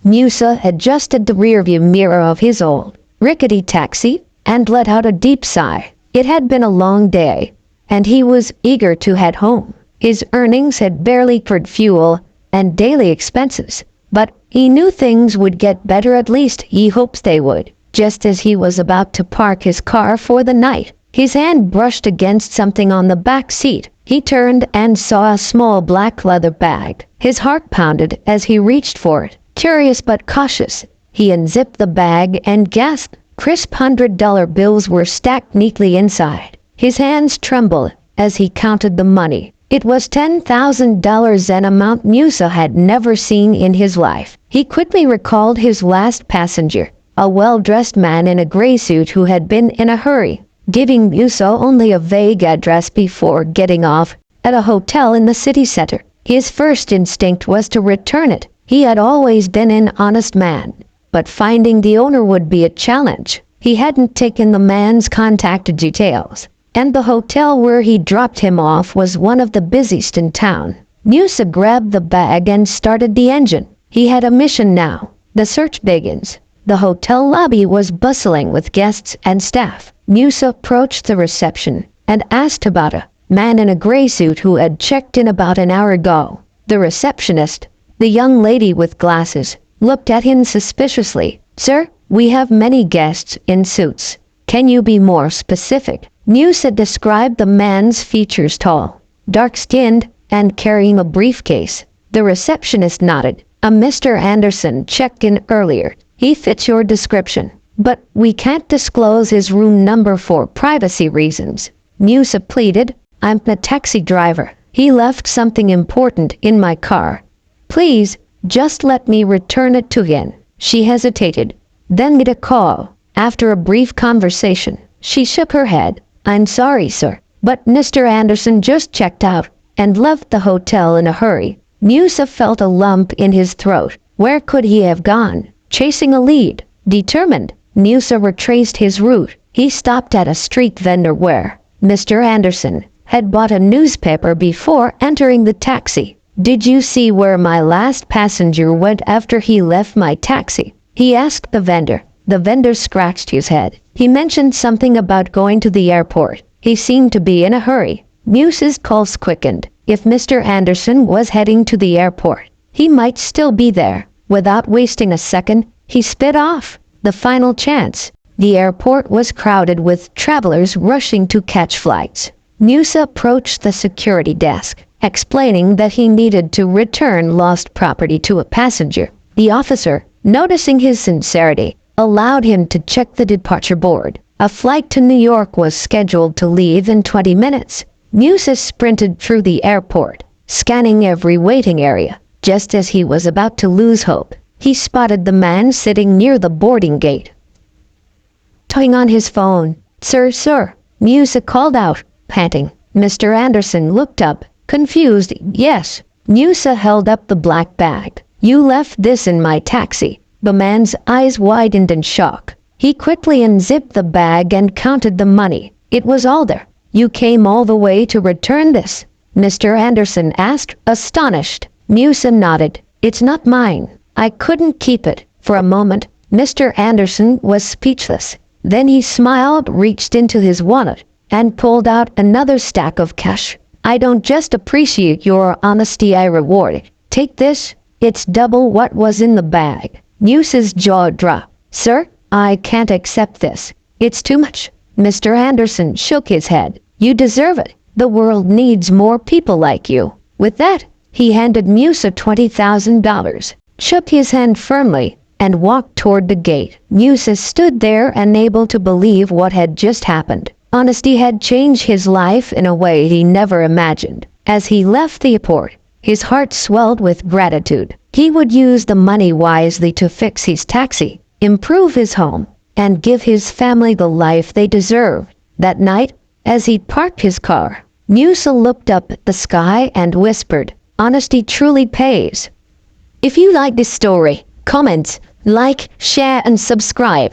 Musa adjusted the rearview mirror of his old, rickety taxi and let out a deep sigh. It had been a long day, and he was eager to head home. His earnings had barely covered fuel and daily expenses, but he knew things would get better, at least he hoped they would. Just as he was about to park his car for the night, his hand brushed against something on the back seat. He turned and saw a small black leather bag. His heart pounded as he reached for it. Curious but cautious, he unzipped the bag and gasped. Crisp $100 bills were stacked neatly inside. His hands trembled as he counted the money. It was $10,000, an amount Musa had never seen in his life. He quickly recalled his last passenger, a well-dressed man in a gray suit who had been in a hurry, giving Musa only a vague address before getting off at a hotel in the city center. His first instinct was to return it. He had always been an honest man, but finding the owner would be a challenge. He hadn't taken the man's contact details, and the hotel where he dropped him off was one of the busiest in town. Musa grabbed the bag and started the engine. He had a mission now. The search begins. The hotel lobby was bustling with guests and staff. Musa approached the reception and asked about a man in a gray suit who had checked in about an hour ago. The receptionist, the young lady with glasses, looked at him suspiciously. "Sir, we have many guests in suits. Can you be more specific?" Musa described the man's features: tall, dark-skinned, and carrying a briefcase. The receptionist nodded. "A Mr. Anderson checked in earlier. He fits your description, but we can't disclose his room number for privacy reasons." Musa pleaded. "I'm the taxi driver. He left something important in my car. Please, just let me return it to him." She hesitated, then made a call. After a brief conversation, she shook her head. "I'm sorry, sir, but Mr. Anderson just checked out and left the hotel in a hurry." Musa felt a lump in his throat. Where could he have gone? Chasing a lead. Determined, Musa retraced his route. He stopped at a street vendor where Mr. Anderson had bought a newspaper before entering the taxi. "Did you see where my last passenger went after he left my taxi?" he asked the vendor. The vendor scratched his head. He mentioned something about going to the airport. He seemed to be in a hurry. Musa's pulse quickened. If Mr. Anderson was heading to the airport, he might still be there. Without wasting a second, he sped off. The final chance. The airport was crowded with travelers rushing to catch flights. Musa approached the security desk, explaining that he needed to return lost property to a passenger. The officer, noticing his sincerity, allowed him to check the departure board. A flight to New York was scheduled to leave in 20 minutes. Musa sprinted through the airport, scanning every waiting area. Just as he was about to lose hope, he spotted the man sitting near the boarding gate, toying on his phone. Sir, Musa called out, panting. Mr. Anderson looked up, confused. "Yes." Musa held up the black bag. "You left this in my taxi." The man's eyes widened in shock. He quickly unzipped the bag and counted the money. It was all there. "You came all the way to return this?" Mr. Anderson asked, astonished. Musa nodded. "It's not mine. I couldn't keep it." For a moment, Mr. Anderson was speechless. Then he smiled, reached into his wallet, and pulled out another stack of cash. "I don't just appreciate your honesty, I reward it. Take this. It's double what was in the bag." Musa's jaw dropped. "Sir, I can't accept this. It's too much." Mr. Anderson shook his head. "You deserve it. The world needs more people like you." With that, he handed Musa $20,000, shook his hand firmly, and walked toward the gate. Musa stood there, unable to believe what had just happened. Honesty had changed his life in a way he never imagined. As he left the airport, his heart swelled with gratitude. He would use the money wisely to fix his taxi, improve his home, and give his family the life they deserved. That night, as he parked his car, Musa looked up at the sky and whispered, "Honesty truly pays." If you like this story, comment, like, share, and subscribe.